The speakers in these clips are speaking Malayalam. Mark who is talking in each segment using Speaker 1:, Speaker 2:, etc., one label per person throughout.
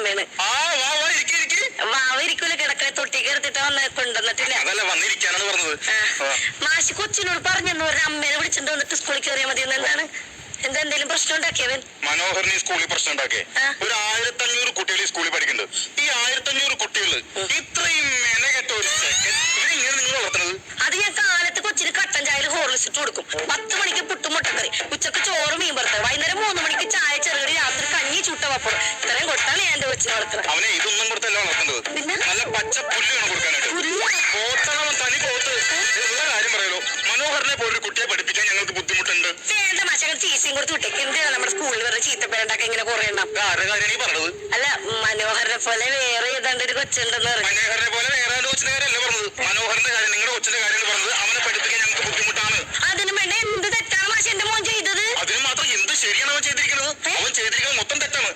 Speaker 1: അമ്മയാണ്. വാവ ഇരിക്കൂല, കിടക്ക തൊട്ടിക്ക് എടുത്തിട്ട് കൊണ്ടുവന്നിട്ടില്ല. മാഷി കൊച്ചിനോട് പറഞ്ഞെന്ന് പറഞ്ഞ അമ്മേനെ വിളിച്ചിട്ട് വന്നിട്ട് സ്കൂളിൽ കയറിയാൽ മതി. എന്താണ് എന്തെങ്കിലും പ്രശ്നം ഉണ്ടാക്കിയവൻ?
Speaker 2: മനോഹരന് സ്കൂളിൽ പ്രശ്നം ഉണ്ടാക്കിയ ഒരു 1500 കുട്ടികൾ ഈ സ്കൂളിൽ പഠിക്കുന്നുണ്ട്. ഈ 1500 കുട്ടികൾ ഇത്രയും മെനകെട്ട ഒരു നിങ്ങൾ വളർത്തുന്നത്?
Speaker 1: അത് ഞാൻ കാലത്ത് കൊച്ചിന് കട്ടൻ ചായയിൽ ഹോർലിക്സ് ഇട്ട് കൊടുക്കും. 10 മണിക്ക് പുട്ടും മുട്ടക്കറി, ഉച്ചക്ക് ചോറ് മീൻ വറുത്തത്, വൈകുന്നേരം 3 മണിക്ക് ചായ ചെറുകടി, രാത്രി കഞ്ഞി ചുട്ട പപ്പടം. ഇത്രയും കൊടുത്താണ് ഞാൻ എന്റെ കൊച്ചിനെ വളർത്തുന്നത്.
Speaker 2: അവനെ ഇതൊന്നും കൊടുത്തല്ല വളർത്തുന്നത്,
Speaker 1: പിന്നെ
Speaker 2: നല്ല പച്ച പുല്ല് വേണം കൊടുക്കാനായിട്ട്. തനി പോത്ത്. കാര്യം പറയലോ, മനോഹരനെ പോലൊരു കുട്ടിയെ പഠിപ്പിക്കാൻ ഞങ്ങൾക്ക് ബുദ്ധിമുട്ടുണ്ട്.
Speaker 1: വേണ്ട മാഷങ്ങൾ ചീസയും കൊടുത്ത് വിട്ടേക്ക്. എന്തിനാ നമ്മുടെ സ്കൂളിൽ വേറെ ചീത്തപ്പേരുണ്ടാക്കി ഇങ്ങനെ കുറെ എണ്ണം?
Speaker 2: ആരുടെ കാര്യമാണ് ഈ പറഞ്ഞത്?
Speaker 1: അല്ല, മനോഹരനെ പോലെ വേറെ ഏതാണ്ട് ഒരു കൊച്ചുണ്ടെന്ന് പറഞ്ഞു.
Speaker 2: മനോഹരനെ പോലെ വേറെ കൊച്ചിന്റെ കാര്യമല്ല പറഞ്ഞത്, മനോഹരന്റെ കാര്യം, നിങ്ങളുടെ കൊച്ചിന്റെ കാര്യം പറഞ്ഞത്. അവനെ പഠിപ്പിക്കാൻ ഞങ്ങൾക്ക് ബുദ്ധിമുട്ടാണ്.
Speaker 1: അതിന് വേണ്ട എന്ത് തെറ്റാണ് മാഷ എന്റെ മോൻ ചെയ്തത്?
Speaker 2: അതിന് മാത്രം എന്ത് ശരിയാണ് അവൻ ചെയ്തിരിക്കുന്നത്? അവൻ ചെയ്തിരിക്കുന്നത് മൊത്തം തെറ്റാണ്.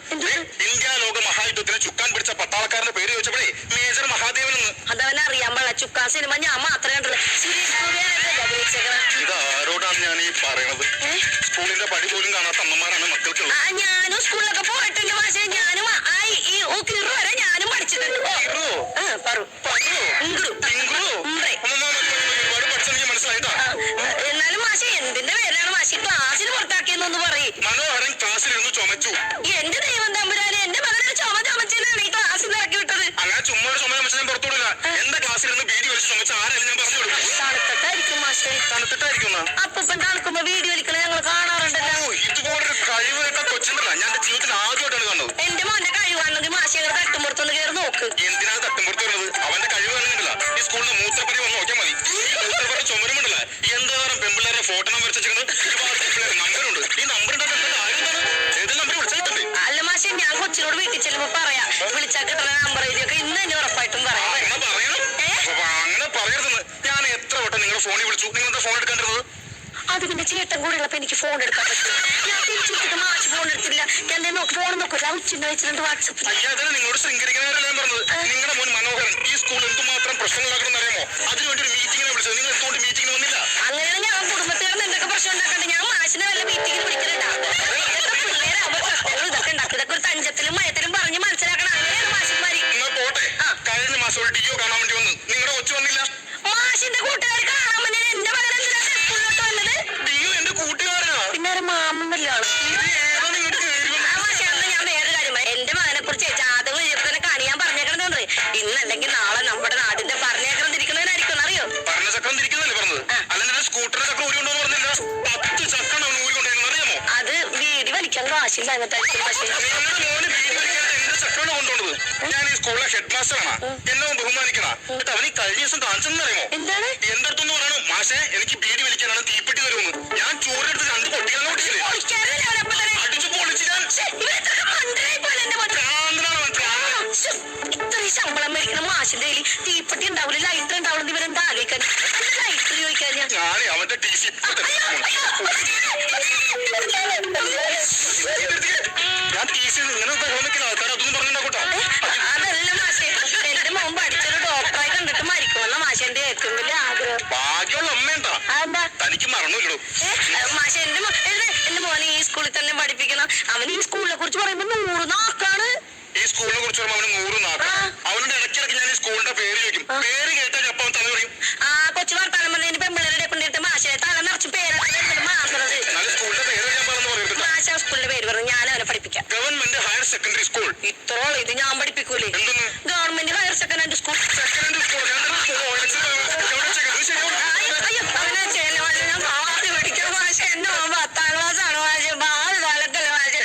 Speaker 2: ഇന്ത്യ ലോക മഹായുദ്ധത്തിന് ചുക്കാൻ പിടിച്ച പട്ടാളക്കാരന്റെ പേര് ചോദിച്ചപ്പോഴേ മേജർ മഹാദേവൻ എന്ന്.
Speaker 1: അതവനെ അറിയാൻ പാടില്ല. ചുക്കാൻ സിനിമ ഞാൻ മാത്രമേ കണ്ടുള്ളൂ.
Speaker 2: ഇത് ആരോടാണ് ഞാൻ ഈ പറയണത്? സ്കൂളിന്റെ പടി പോലും കാണാത്ത അമ്മമാരാണ് മക്കൾക്ക്.
Speaker 1: ഞാനും സ്കൂളിലൊക്കെ പോയിട്ടുണ്ട് മാഷെ. ഞാനും വരെ ഞാനും പഠിച്ചിട്ടുണ്ട്. എന്നാലും മാഷെ എന്തിന്റെ പേരിലാണ് മാഷി ക്ലാസ്സിന് പുറത്താക്കിയെന്നൊന്ന് പറയും.
Speaker 2: മനോഹരൻ ക്ലാസ്സിലിരുന്ന് ചുമച്ചു.
Speaker 1: എന്റെ ദൈവം തമ്പുരാനെ, എന്റെ മകനൊരു ചുമച്ചാണ് ഈ ക്ലാസ്സിൽ ഇറക്കി വിട്ടത്.
Speaker 2: അങ്ങനെ ചുമ്മാ ഒരു ചുമ ചുമച്ച ഞാൻ പുറത്തുവിടില്ല. എന്റെ ക്ലാസ്സിലിരുന്ന് ബീഡി വലിച്ച് ചുമച്ച ആരായാലും ഞാൻ പറഞ്ഞു കൊടുക്കും.
Speaker 1: തണുത്തിട്ടായിരിക്കും മാഷെ.
Speaker 2: തണുത്തിട്ടായിരിക്കും.
Speaker 1: അപ്പൊ തണുക്കുമ്പോ വീഡിയോ വലിക്കണ ഞങ്ങൾ കാണാറുണ്ടല്ലോ.
Speaker 2: ഇതുപോലൊരു കഴിവ് കേട്ട കൊച്ചിണ്ടല്ല ഞാൻ എന്റെ ജീവിതത്തിൽ ആദ്യമായിട്ടാണ് കാണുന്നത്.
Speaker 1: എന്റെ മോന്റെ കഴിവാണെങ്കിൽ മാഷെ തട്ടുമ്പുറത്തൊന്ന് കയറി നോക്ക്.
Speaker 2: എന്തിനാണ് തട്ടുമ്പുറത്ത് വരുന്നത്? അവന്റെ കഴിവ് കാണുന്നില്ല. ഈ സ്കൂളിൽ മൂത്രപ്പടി വന്ന് നോക്കിയാൽ മതി. മൂത്രപ്പടി ചുമരുമുണ്ടല്ല, എന്തോരം പെമ്പിള്ളേരെ ഫോട്ടോ നമ്പർ വെച്ചിരിക്കുന്നത്. ഒരുപാട് പെമ്പിള്ളേർ നമ്പറുണ്ട്. ഈ നമ്പർ ഏത് നമ്പർ വിളിച്ചിട്ടുണ്ട്?
Speaker 1: അല്ല മാഷെ, ഞാൻ കൊച്ചിനോട് വീട്ടിൽ ചെല്ലുമ്പോ പറയാ, വിളിച്ചാൽ കിട്ടുന്ന നമ്പർ എഴുതിയൊക്കെ ഇന്ന് തന്നെ ഉറപ്പായിട്ടും പറയാം.
Speaker 2: അങ്ങനെ പറയരുതെന്ന്. ഞാൻ എത്ര വട്ടം നിങ്ങളുടെ ഫോണിൽ വിളിച്ചു, നിങ്ങളുടെ ഫോൺ എടുക്കാണ്ടിരുന്നത്?
Speaker 1: അത് പിന്നെ ചേട്ടൻ കൂടെ ഉള്ളപ്പോ എനിക്ക് ഫോൺ എടുക്കാൻ പറ്റും. ഞാൻ തിരിച്ചു വിട്ടിട്ട് മാഷ് ഫോൺ എടുത്തില്ല. ഞാൻ ഫോൺ നോക്കില്ല, ഉച്ചന്ന് വെച്ചിട്ടുണ്ട് വാട്സപ്പിൽ.
Speaker 2: അതന്നെ നിങ്ങളോട് ശൃംഖരിക്കുന്നവരല്ല ഞാൻ പറഞ്ഞത്. നിങ്ങളുടെ മോൻ മനോഹരൻ ഈ സ്കൂളിൽ എന്തുമാത്രം പ്രശ്നങ്ങളാക്കണമെന്ന് അറിയാമോ? അതിനുവേണ്ടി ഒരു മീറ്റിങ്ങിനെ വിളിച്ചത്. നിങ്ങൾ എന്തുകൊണ്ട് മീറ്റിങ്ങിന് വന്നില്ല?
Speaker 1: അങ്ങനെയാണ് ഞാൻ കുടുംബത്തിലാണ് എന്തൊക്കെ പ്രശ്നം ഉണ്ടാക്കണ്ട്. ഞാൻ മാഷിനെ വല്ല മീറ്റിങ്ങിന് വിളിക്കലുണ്ടാ? പിള്ളേരെ ഇതൊക്കെ ഉണ്ടാക്കും. ഇതൊക്കെ ഒരു തഞ്ചത്തിലും മയത്തിലും പറഞ്ഞ് മനസ്സിലാക്കണം. അങ്ങനെയാണ് മാഷിന്മാര്.
Speaker 2: പോട്ടെ, കഴിഞ്ഞ മാസം ഒരു ഡിയോ കാണാൻ വേണ്ടി വന്ന് നിങ്ങളുടെ കൊച്ചു വന്നില്ല.
Speaker 1: മാഷിന്റെ കൂട്ടുകാർ കാണാൻ വേണ്ടി എന്റെ മകൻ സ്കൂളിലോട്ട് വന്നത്.
Speaker 2: ഡിയോ എന്റെ കൂട്ടുകാരനാ.
Speaker 1: പിന്നെ മാമല്ലോ. ഞാൻ വേറെ കാര്യം, എന്റെ മകനെ കുറിച്ച് ജാതകം എഴുതി കാണിയാൻ പറഞ്ഞേക്കണെന്ന്. ഇന്നല്ലെങ്കിൽ നാളെ നമ്മുടെ നാടിന്റെ പറഞ്ഞേക്കണം തിരിക്കുന്നതിനായിരിക്കും. അറിയോ?
Speaker 2: പറഞ്ഞ ചക്രം തിരിക്കുന്നല്ലേ പറഞ്ഞത്? അല്ലെന്നെ സ്കൂട്ടറിന്റെ ചക്രം ഊരിക്കൊണ്ടു പറഞ്ഞില്ല. 10 ചക്രം ഊരിക്കൊണ്ടിരുന്നു അറിയാമോ?
Speaker 1: അത് വീടി വലിക്കാൻ കാശില്ല.
Speaker 2: ഞാൻ ഈ സ്കൂളിലെ ഹെഡ് മാസ്റ്ററാണ്. എന്നെ ബഹുമാനിക്കണ. എന്നിട്ട് അവന് കഴിഞ്ഞ ദിവസം കാണിച്ചെന്നറിയുമോ?
Speaker 1: എന്താണ്?
Speaker 2: എന്റെ അടുത്തൊന്ന് പറയണു, മാഷെ എനിക്ക് ബീഡി വലിക്കാനാണ്, തീപ്പെട്ടി തരുമെന്ന്. ഞാൻ ചോറെടുത്ത് 2 പൊട്ടികളെ പൊട്ടിക്കില്ലേ, അടിച്ചു പൊളിച്ച് ഞാൻ.
Speaker 1: ഇത്രയും ശമ്പളം മേടിക്കണം മാഷിന്റെ കയ്യിൽ. തീപ്പെട്ടി ഉണ്ടാവില്ല, ലൈറ്റർ ഉണ്ടാവില്ല. ഇവരെന്താ ആലോചിക്കാൻ? ലൈറ്റർ ചോദിക്കാൻ
Speaker 2: ഞാൻ അവന്റെ TC ഞാൻ TC ഇങ്ങനെ ബഹുമാനിക്കുന്ന ആൾക്കാർ അതൊന്നും പറഞ്ഞിട്ടുണ്ടാക്കോട്ടോ.
Speaker 1: അതല്ല മാഷെ, എന്റെ മോൻ പഠിച്ചൊരു ഡോക്ടറായി കണ്ടിട്ട് മരിക്കുമെന്ന മാഷന്റെ ഏറ്റവും വലിയ ആഗ്രഹം.
Speaker 2: ഭാഗ്യമുള്ള അമ്മയുണ്ടാ.
Speaker 1: അതെന്താ?
Speaker 2: തനിക്ക് മറന്നില്ലടോ
Speaker 1: മാഷെ. എന്റെ മോനെ ഈ സ്കൂളിൽ തന്നെ പഠിപ്പിക്കണം. അവൻ ഈ സ്കൂളിനെ കുറിച്ച് പറയുമ്പോ 100 നാക്കാണ്.
Speaker 2: ഈ സ്കൂളിനെ കുറിച്ച് പറയുമ്പോൾ അവന് 100 നാക്കാണ്. അവനോട് ഇടയ്ക്കിടയ്ക്ക് ഞാൻ ഈ സ്കൂളിന്റെ പേര് ചോദിക്കും. പേര് കേട്ടാൽ അപ്പം തല പറയും.
Speaker 1: കൊച്ചു വർത്താനം പറഞ്ഞതിന് പെമ്പിള്ളേരുടെ കൊണ്ടിട്ട് മാഷെ തല നിറച്ച് പേരാണ് മാറുന്നത്.
Speaker 2: സ്കൂളിന്റെ പേര് ഞാൻ പറഞ്ഞു പറയരുത്.
Speaker 1: മാഷ സ്കൂളിന്റെ പേര് പറഞ്ഞു, ഞാൻ അവനെ പഠിപ്പിക്കാം.
Speaker 2: Government higher secondary school.
Speaker 1: ഇത്രോളം ഇത് ഞാൻ പഠിപ്പിക്കൂലേ?
Speaker 2: എന്തെന്ന്?
Speaker 1: Government higher secondary school.
Speaker 2: Secondary school
Speaker 1: അയ്യോ, അവനെ ചെലവല്ല. ഞാൻ ആദ്യം പഠിക്കാൻ മാഷെ. എന്റെ 10ാം ക്ലാസ് ആണ് മാഷെ. ഭാവി കാലത്തല്ലേ മാഷെ.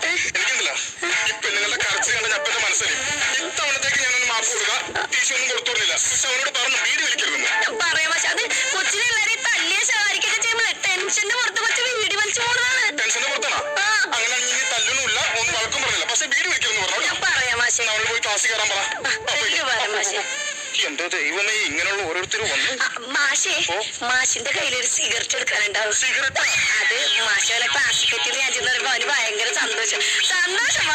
Speaker 2: എനിക്കുണ്ടല്ല ഈ പെണ്ണുങ്ങളുടെ കരച്ചിൽ കണ്ട ഞപ്പന്റെ മനസ്സിൽ ഇത്തവണത്തേക്ക് ഞാനൊന്ന് മാപ്പ് കൊടുക്കുക. TC ഒന്നും കൊടുത്തോന്നില്ല. പക്ഷെ അവനോട് പറഞ്ഞു ബീഡി വലിക്കരുതെന്ന്.
Speaker 1: പറയാം പക്ഷെ അത് കൊച്ചിനെ എല്ലാവരും തല്ലിയ ശകാരിക്കൊക്കെ ചെയ്യുമ്പോൾ ടെൻഷന്റെ പുറത്ത് കൊച്ചു വീടി വലിച്ചു പോകുന്നതാണ്.
Speaker 2: ടെൻഷന്റെ പുറത്താണോ? അങ്ങനെ നീ തല്ലൊന്നുമില്ല, ഒന്നും വഴക്കും പറഞ്ഞില്ല. പക്ഷെ ബീഡി വലിക്കരുതെന്ന് പറഞ്ഞു.
Speaker 1: പറയാം മാഷെ.
Speaker 2: അവള് പോയി ക്ലാസ്സിൽ കയറാൻ പറ.
Speaker 1: പറയാം മാഷെ.
Speaker 2: എന്റെ ദൈവമേ, ഇങ്ങനെയുള്ള ഓരോരുത്തരും വന്നു.
Speaker 1: മാഷെ, മാഷിന്റെ കയ്യിലൊരു സിഗരറ്റ് എടുക്കാനുണ്ടാവും.
Speaker 2: സിഗരറ്റ്?
Speaker 1: അത് മാഷോനെ ക്ലാസ്സിൽ പറ്റി ഞാൻ ചെന്ന് പറയുമ്പോ അവന് ഭയങ്കര സന്തോഷം.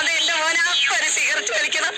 Speaker 1: അത് എന്റെ മോനെ അപ്പൊ ഒരു സിഗരറ്റ് വലിക്കണം.